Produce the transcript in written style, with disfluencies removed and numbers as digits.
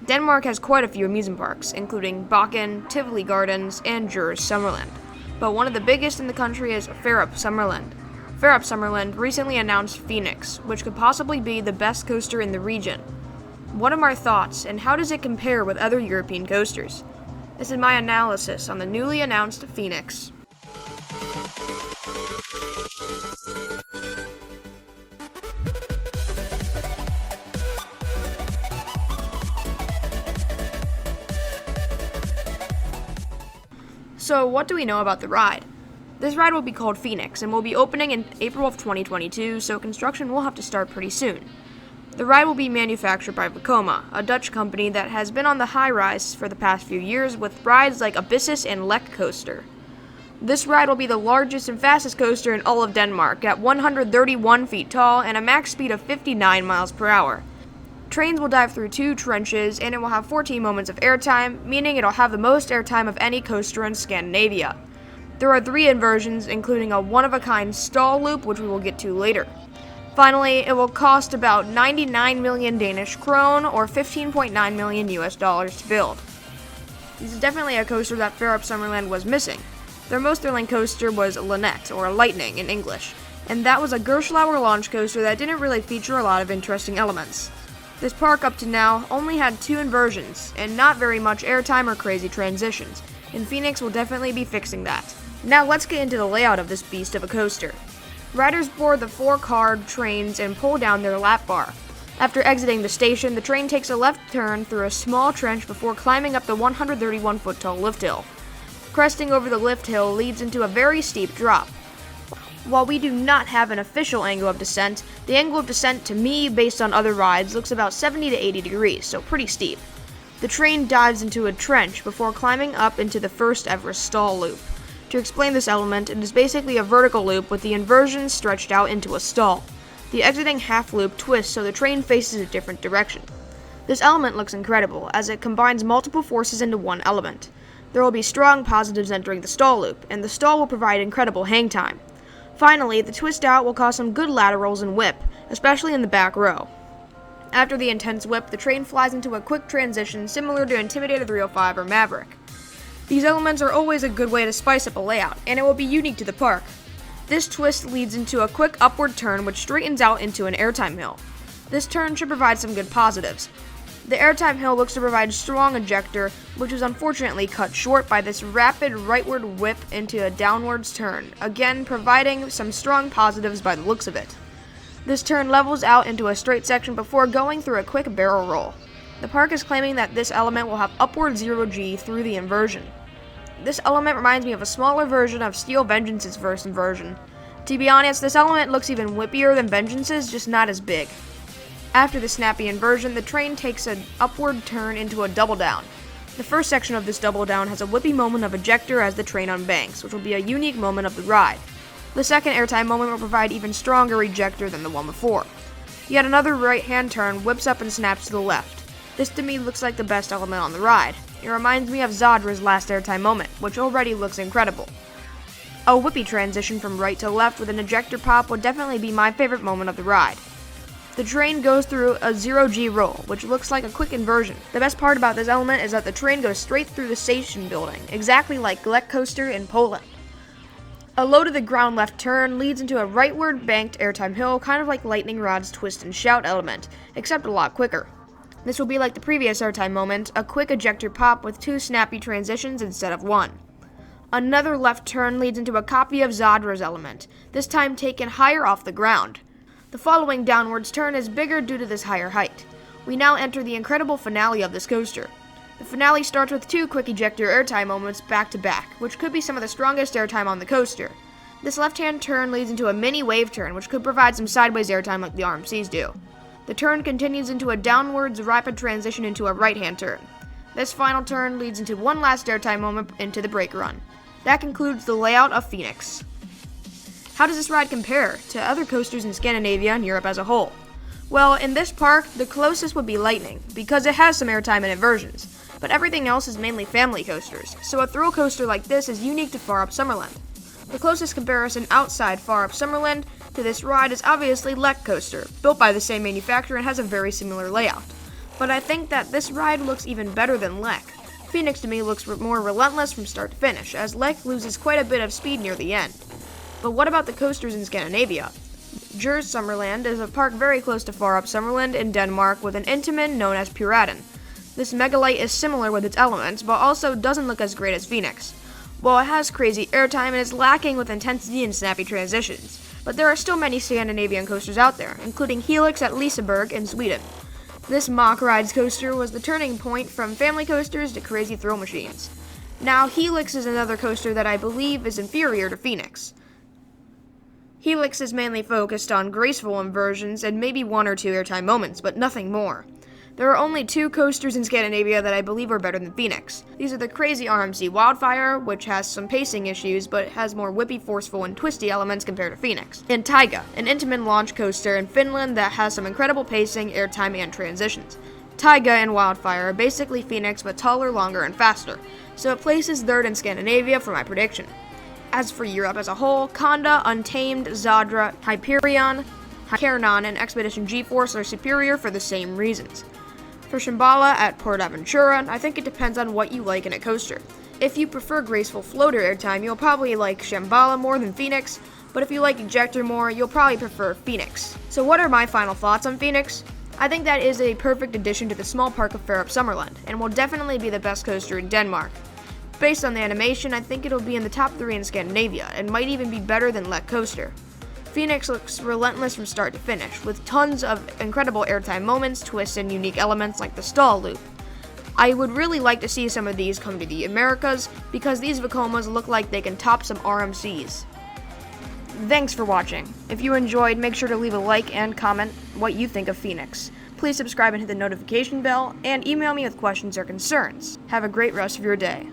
Denmark has quite a few amusement parks, including Bakken, Tivoli Gardens, and Djurs Sommerland. But one of the biggest in the country is Fårup Sommerland. Fårup Sommerland recently announced Fønix, which could possibly be the best coaster in the region. What are my thoughts, and how does it compare with other European coasters? This is my analysis on the newly announced Fønix. So, what do we know about the ride? This ride will be called Fønix and will be opening in April of 2022, so construction will have to start pretty soon. The ride will be manufactured by Vekoma, a Dutch company that has been on the high rise for the past few years with rides like Abyssus and Lek Coaster. This ride will be the largest and fastest coaster in all of Denmark at 131 feet tall and a max speed of 59 miles per hour. Trains will dive through 2 trenches, and it will have 14 moments of airtime, meaning it'll have the most airtime of any coaster in Scandinavia. There are 3 inversions, including a one-of-a-kind stall loop, which we will get to later. Finally, it will cost about 99 million Danish krone, or $15.9 million to build. This is definitely a coaster that Fårup Sommerland was missing. Their most thrilling coaster was Lynette, or Lightning in English, and that was a Gerslauer launch coaster that didn't really feature a lot of interesting elements. This park up to now only had 2 inversions, and not very much airtime or crazy transitions, and Fønix will definitely be fixing that. Now let's get into the layout of this beast of a coaster. Riders board the 4-car trains and pull down their lap bar. After exiting the station, the train takes a left turn through a small trench before climbing up the 131-foot-tall lift hill. Cresting over the lift hill leads into a very steep drop. While we do not have an official angle of descent, the angle of descent to me, based on other rides, looks about 70 to 80 degrees, so pretty steep. The train dives into a trench before climbing up into the first ever stall loop. To explain this element, it is basically a vertical loop with the inversion stretched out into a stall. The exiting half loop twists so the train faces a different direction. This element looks incredible, as it combines multiple forces into one element. There will be strong positives entering the stall loop, and the stall will provide incredible hang time. Finally, the twist out will cause some good laterals and whip, especially in the back row. After the intense whip, the train flies into a quick transition similar to Intimidator 305 or Maverick. These elements are always a good way to spice up a layout, and it will be unique to the park. This twist leads into a quick upward turn which straightens out into an airtime hill. This turn should provide some good positives. The airtime hill looks to provide strong ejector, which is unfortunately cut short by this rapid rightward whip into a downwards turn, again providing some strong positives by the looks of it. This turn levels out into a straight section before going through a quick barrel roll. The park is claiming that this element will have upward 0G through the inversion. This element reminds me of a smaller version of Steel Vengeance's first inversion. To be honest, this element looks even whippier than Vengeance's, just not as big. After the snappy inversion, the train takes an upward turn into a double down. The first section of this double down has a whippy moment of ejector as the train unbanks, which will be a unique moment of the ride. The second airtime moment will provide even stronger ejector than the one before. Yet another right-hand turn whips up and snaps to the left. This to me looks like the best element on the ride. It reminds me of Zadra's last airtime moment, which already looks incredible. A whippy transition from right to left with an ejector pop would definitely be my favorite moment of the ride. The train goes through a 0G roll, which looks like a quick inversion. The best part about this element is that the train goes straight through the station building, exactly like Lek Coaster in Poland. A low to the ground left turn leads into a rightward banked airtime hill, kind of like Lightning Rod's twist and shout element, except a lot quicker. This will be like the previous airtime moment, a quick ejector pop with 2 snappy transitions instead of 1. Another left turn leads into a copy of Zadra's element, this time taken higher off the ground. The following downwards turn is bigger due to this higher height. We now enter the incredible finale of this coaster. The finale starts with 2 quick ejector airtime moments back to back, which could be some of the strongest airtime on the coaster. This left-hand turn leads into a mini wave turn, which could provide some sideways airtime like the RMCs do. The turn continues into a downwards rapid transition into a right-hand turn. This final turn leads into one last airtime moment into the brake run. That concludes the layout of Fønix. How does this ride compare to other coasters in Scandinavia and Europe as a whole? Well, in this park, the closest would be Lightning, because it has some airtime and inversions, but everything else is mainly family coasters, so a thrill coaster like this is unique to Fårup Sommerland. The closest comparison outside Fårup Sommerland to this ride is obviously Lek Coaster, built by the same manufacturer and has a very similar layout. but I think that this ride looks even better than Lek. Fønix to me looks more relentless from start to finish, as Lek loses quite a bit of speed near the end. But what about the coasters in Scandinavia? Djurs Sommerland is a park very close to Fårup, Sommerland in Denmark with an intamin known as Piraten. This megalite is similar with its elements, but also doesn't look as great as Fønix. While it has crazy airtime, it is lacking with intensity and snappy transitions. But there are still many Scandinavian coasters out there, including Helix at Liseberg in Sweden. This mock rides coaster was the turning point from family coasters to crazy thrill machines. Now, Helix is another coaster that I believe is inferior to Fønix. Helix is mainly focused on graceful inversions and maybe one or two airtime moments, but nothing more. There are only two coasters in Scandinavia that I believe are better than Fønix. These are the crazy RMC Wildfire, which has some pacing issues, but has more whippy, forceful, and twisty elements compared to Fønix. And Taiga, an Intamin launch coaster in Finland that has some incredible pacing, airtime, and transitions. Taiga and Wildfire are basically Fønix, but taller, longer, and faster, so it places third in Scandinavia for my prediction. As for Europe as a whole, Conda, Untamed, Zadra, Hyperion, Hypernon, and Expedition G-Force are superior for the same reasons. For Shambhala at Portaventura, I think it depends on what you like in a coaster. If you prefer graceful floater airtime, you'll probably like Shambhala more than Fønix, but if you like ejector more, you'll probably prefer Fønix. So what are my final thoughts on Fønix? I think that is a perfect addition to the small park of Fårup Sommerland, and will definitely be the best coaster in Denmark. Based on the animation, I think it'll be in the top 3 in Scandinavia, and might even be better than Lek Coaster. Fønix looks relentless from start to finish, with tons of incredible airtime moments, twists, and unique elements like the stall loop. I would really like to see some of these come to the Americas, because these Vekomas look like they can top some RMCs. Thanks for watching. If you enjoyed, make sure to leave a like and comment what you think of Fønix. Please subscribe and hit the notification bell, and email me with questions or concerns. Have a great rest of your day.